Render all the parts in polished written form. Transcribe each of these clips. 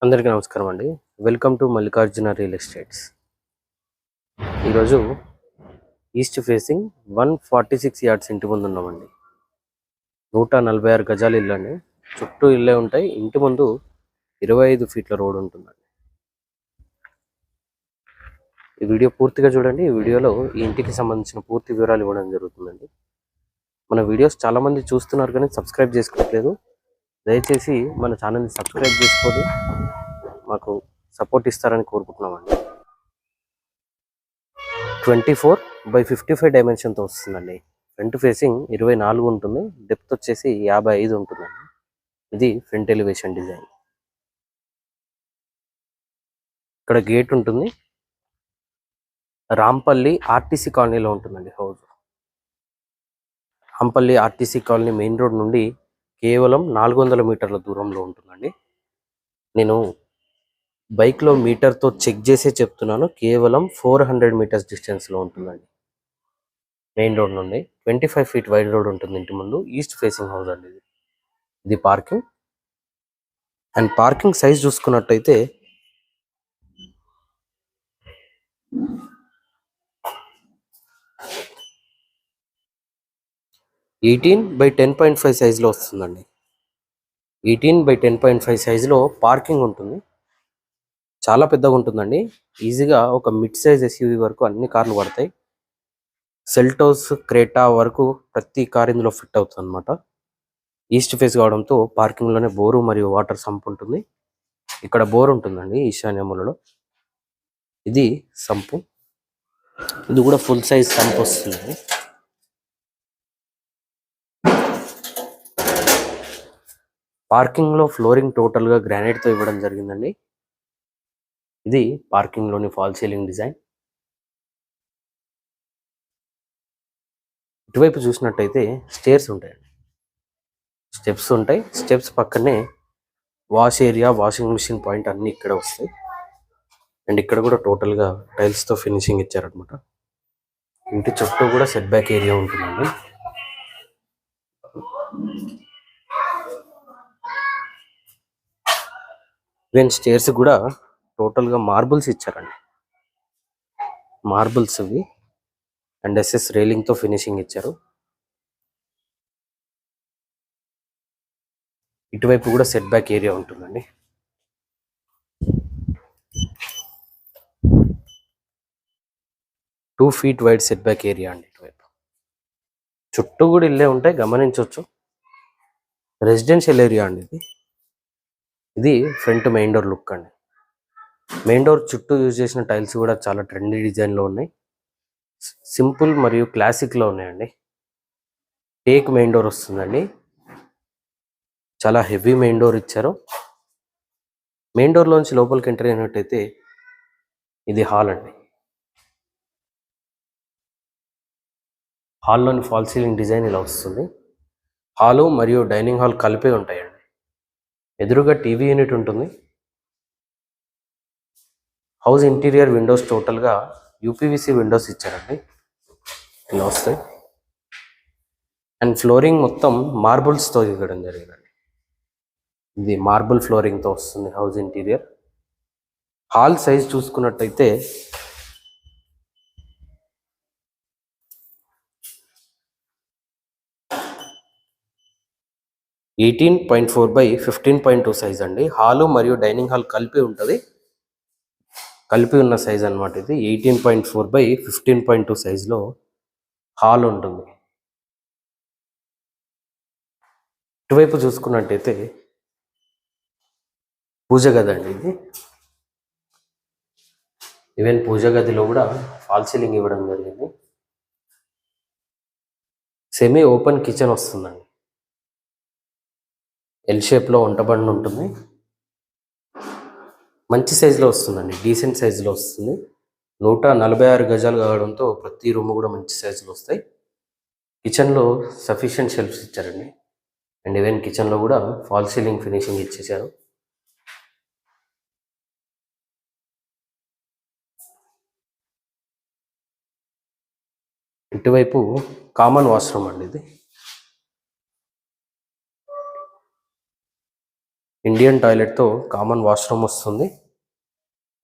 అందరికీ నమస్కారం అండి. Welcome to Mallikarjuna real estates. ఈరోజు ఈస్ట్ ఫేసింగ్ 146 యార్డ్స్ ఇంటి ముందు ఉన్నామండి. 146 గజాల ఇల్లు అండి. చుట్టూ ఇల్లే ఉంటాయి. ఇంటి ముందు 25 ఫీట్ల రోడ్ ఉంటుందండి. ఈ వీడియో పూర్తిగా చూడండి. ఈ వీడియోలో ఈ ఇంటికి సంబంధించిన పూర్తి వివరాలు ఇవ్వడం జరుగుతుందండి. మన వీడియోస్ చాలామంది చూస్తున్నారు కానీ సబ్స్క్రైబ్ చేసుకోవట్లేదు. దయచేసి మన ఛానల్ని సబ్స్క్రైబ్ చేసుకొని మాకు సపోర్ట్ ఇస్తారని కోరుకుంటున్నామండి. 24/55 డైమెన్షన్తో వస్తుందండి. ఫ్రంట్ ఫేసింగ్ 24 ఉంటుంది. డెప్త్ వచ్చేసి 55 ఉంటుందండి. ఇది ఫ్రంట్ ఎలివేషన్ డిజైన్. ఇక్కడ గేట్ ఉంటుంది. రాంపల్లి ఆర్టీసీ కాలనీలో ఉంటుందండి house. Rampalli RTC colony main road నుండి కేవలం 400 మీటర్ల దూరంలో ఉంటుందండి. నేను బైక్లో మీటర్తో చెక్ చేసే చెప్తున్నాను. కేవలం 400 మీటర్స్ డిస్టెన్స్లో ఉంటుందండి మెయిన్ రోడ్ నుండి. 25 ఫీట్ వైడ్ రోడ్ ఉంటుంది ఇంటి ముందు. ఈస్ట్ ఫేసింగ్ హౌస్ అండి ఇది పార్కింగ్. అండ్ పార్కింగ్ సైజ్ చూసుకున్నట్టయితే 18/10.5 సైజులో వస్తుందండి. 18/10.5 సైజులో పార్కింగ్ ఉంటుంది. చాలా పెద్దగా ఉంటుందండి. ఈజీగా ఒక మిడ్ సైజ్ ఎస్యూవీ వరకు అన్ని కార్లు పడతాయి. సెల్టోస్, క్రేటా వరకు ప్రతి కార్ ఇందులో ఫిట్ అవుతుంది అనమాట. ఈస్ట్ ఫేస్ కావడంతో పార్కింగ్లోనే బోరు మరియు వాటర్ సంప్ ఉంటుంది. ఇక్కడ బోర్ ఉంటుందండి ఈశాన్య మూలలో. ఇది సంపు. ఇది కూడా ఫుల్ సైజ్ సంప్ వస్తుంది. పార్కింగ్లో ఫ్లోరింగ్ టోటల్గా గ్రానైట్తో ఇవ్వడం జరిగిందండి. ఇది పార్కింగ్లోని ఫాల్ సీలింగ్ డిజైన్. ఇటువైపు చూసినట్టయితే స్టేర్స్ ఉంటాయండి. స్టెప్స్ ఉంటాయి. స్టెప్స్ పక్కనే wash area, washing machine point అన్నీ ఇక్కడ వస్తాయి. అండ్ ఇక్కడ కూడా టోటల్గా టైల్స్తో ఫినిషింగ్ ఇచ్చారనమాట. ఇంటి చుట్టూ కూడా సెట్ బ్యాక్ ఏరియా ఉంటుందండి. ఈవెన్ స్టేర్స్ కూడా టోటల్గా మార్బుల్స్ ఇచ్చారండి. మార్బుల్స్ ఇవి అండ్ ఎస్ఎస్ రైలింగ్తో ఫినిషింగ్ ఇచ్చారు. ఇటువైపు కూడా సెట్ బ్యాక్ ఏరియా ఉంటుందండి. Two feet wide set back area అండి. ఇటువైపు చుట్టూ కూడా ఇల్లే ఉంటాయి, గమనించవచ్చు. రెసిడెన్షియల్ ఏరియా అండి ఇది. ఇది ఫ్రంట్ మెయిన్ డోర్ లుక్ అండి. మెయిన్ డోర్ చుట్టూ యూజ్ చేసిన టైల్స్ కూడా చాలా ట్రెండీ డిజైన్లో ఉన్నాయి. సింపుల్ మరియు క్లాసిక్లో ఉన్నాయండి. టేక్ మెయిన్ డోర్ వస్తుందండి. చాలా హెవీ మెయిన్ డోర్ ఇచ్చారు. మెయిన్ డోర్లోంచి లోపలికి ఎంటర్ అయినట్టయితే ఇది హాల్ అండి. హాల్లోని ఫాల్ సీలింగ్ డిజైన్ ఇలా వస్తుంది. హాలు మరియు డైనింగ్ హాల్ కలిపే ఉంటాయండి. ఎదురుగా టీవీ యూనిట్ ఉంటుంది. హౌస్ ఇంటీరియర్ విండోస్ టోటల్గా యూపీవీసీ విండోస్ ఇచ్చారండి. ఇలా వస్తాయి. అండ్ ఫ్లోరింగ్ మొత్తం మార్బుల్స్తో ఇవ్వడం జరిగిందండి. ఇది మార్బుల్ ఫ్లోరింగ్తో వస్తుంది హౌస్ ఇంటీరియర్. హాల్ సైజ్ చూసుకున్నట్టయితే 18.4/15.2 సైజ్ అండి. హాలు మరియు డైనింగ్ హాల్ కలిపి ఉంటుంది. కలిపి ఉన్న సైజ్ అనమాట ఇది. 18.4/15.2 సైజులో హాల్ ఉంటుంది. ఇటువైపు చూసుకున్నట్టయితే పూజ గది అండి ఇది. ఈవెన్ పూజ గదిలో కూడా ఫాల్ సీలింగ్ ఇవ్వడం జరిగింది. సెమీ ఓపెన్ కిచెన్ వస్తుందండి. ఎల్ షేప్లో వంట బండి ఉంటుంది. మంచి సైజులో వస్తుందండి. డీసెంట్ సైజులో వస్తుంది. 146 గజాలు కావడంతో ప్రతి రూమ్ కూడా మంచి సైజులో వస్తాయి. కిచెన్లో సఫిషియెంట్ షెల్ఫ్స్ ఇచ్చారండి. అండ్ ఈవెన్ కిచెన్లో కూడా ఫాల్ సీలింగ్ ఫినిషింగ్ ఇచ్చేసారు. ఇటువైపు కామన్ వాష్రూమ్ అండి ఇది. ఇండియన్ టాయిలెట్తో కామన్ వాష్రూమ్ వస్తుంది.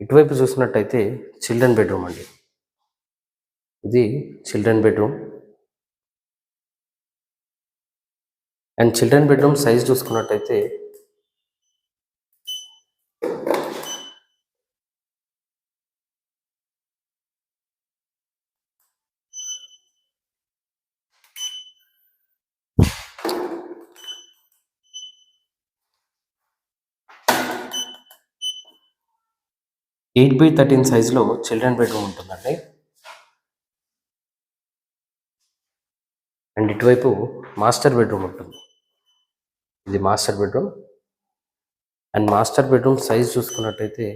ఇటువైపు చూసినట్టయితే చిల్డ్రన్ బెడ్రూమ్ అండి. ఇది children bedroom. And children bedroom size చూసుకున్నట్టయితే 8x13 సైజులో చిల్డ్రన్ బెడ్రూమ్ ఉంటుందండి. అండ్ ఇటువైపు మాస్టర్ బెడ్రూమ్ ఉంటుంది. ఇది master bedroom. And master bedroom size చూసుకున్నట్టయితే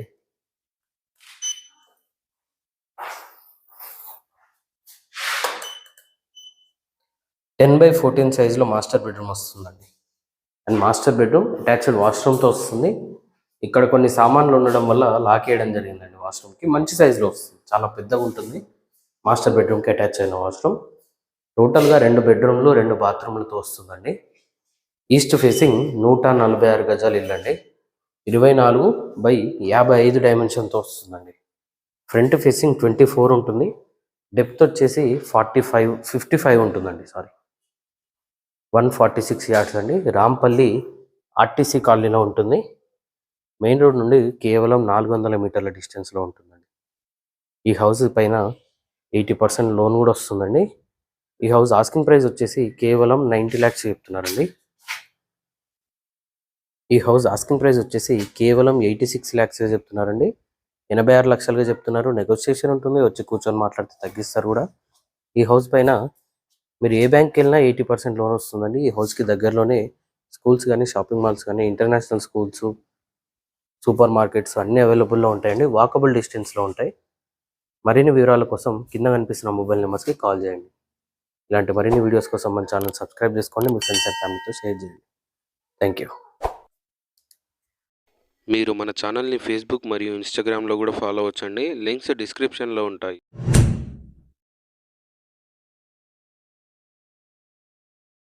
10x14 సైజులో మాస్టర్ బెడ్రూమ్ వస్తుందండి. అండ్ మాస్టర్ బెడ్రూమ్ అటాచ్డ్ వాష్రూమ్తో వస్తుంది. ఇక్కడ కొన్ని సామాన్లు ఉండడం వల్ల లాక్ వేయడం జరిగిందండి వాష్రూమ్కి. మంచి సైజులో వస్తుంది, చాలా పెద్దగా ఉంటుంది మాస్టర్ బెడ్రూమ్కి అటాచ్ అయిన వాష్రూమ్. టోటల్గా 2 బెడ్రూమ్లు 2 బాత్రూమ్లతో వస్తుందండి. ఈస్ట్ ఫేసింగ్ 146 గజాలు ఇల్లు అండి. 24x55 డైమెన్షన్తో వస్తుందండి. ఫ్రంట్ ఫేసింగ్ 24 ఉంటుంది. డెప్త్ వచ్చేసి 55 ఉంటుందండి. 146 యార్డ్స్ అండి. రాంపల్లి ఆర్టీసీ కాలనీలో ఉంటుంది. మెయిన్ రోడ్ నుండి కేవలం 400 మీటర్ల డిస్టెన్స్లో ఉంటుందండి. ఈ హౌస్ పైన 80% లోన్ కూడా వస్తుందండి. ఈ హౌస్ ఆస్కింగ్ ప్రైస్ వచ్చేసి కేవలం 90 lakhs చెప్తున్నారండి. ఈ హౌస్ ఆస్కింగ్ ప్రైస్ వచ్చేసి కేవలం 86 lakhs చెప్తున్నారండి. 86 లక్షలుగా చెప్తున్నారు. నెగోషియేషన్ ఉంటుంది, వచ్చి కూర్చొని మాట్లాడితే తగ్గిస్తారు కూడా. ఈ హౌస్ పైన మీరు ఏ బ్యాంక్కి వెళ్ళినా 80% లోన్ వస్తుందండి. ఈ హౌస్కి దగ్గరలోనే స్కూల్స్ కానీ, షాపింగ్ మాల్స్ కానీ, ఇంటర్నేషనల్ స్కూల్స్, సూపర్ మార్కెట్స్ అన్నీ అవైలబుల్లో ఉంటాయండి. వాకబుల్ డిస్టెన్స్లో ఉంటాయి. మరిన్ని వివరాల కోసం కింద కనిపిస్తున్న మొబైల్ నెంబర్స్కి కాల్ చేయండి. ఇలాంటి మరిన్ని వీడియోస్ కోసం మన ఛానల్ సబ్స్క్రైబ్ చేసుకోండి. మీ ఫ్రెండ్స్ అండ్ ఫ్యామిలీతో షేర్ చేయండి. Thank you. మీరు మన ఛానల్ని ఫేస్బుక్ మరియు ఇన్స్టాగ్రామ్లో కూడా ఫాలో అవ్వచ్చండి. లింక్స్ డిస్క్రిప్షన్లో ఉంటాయి.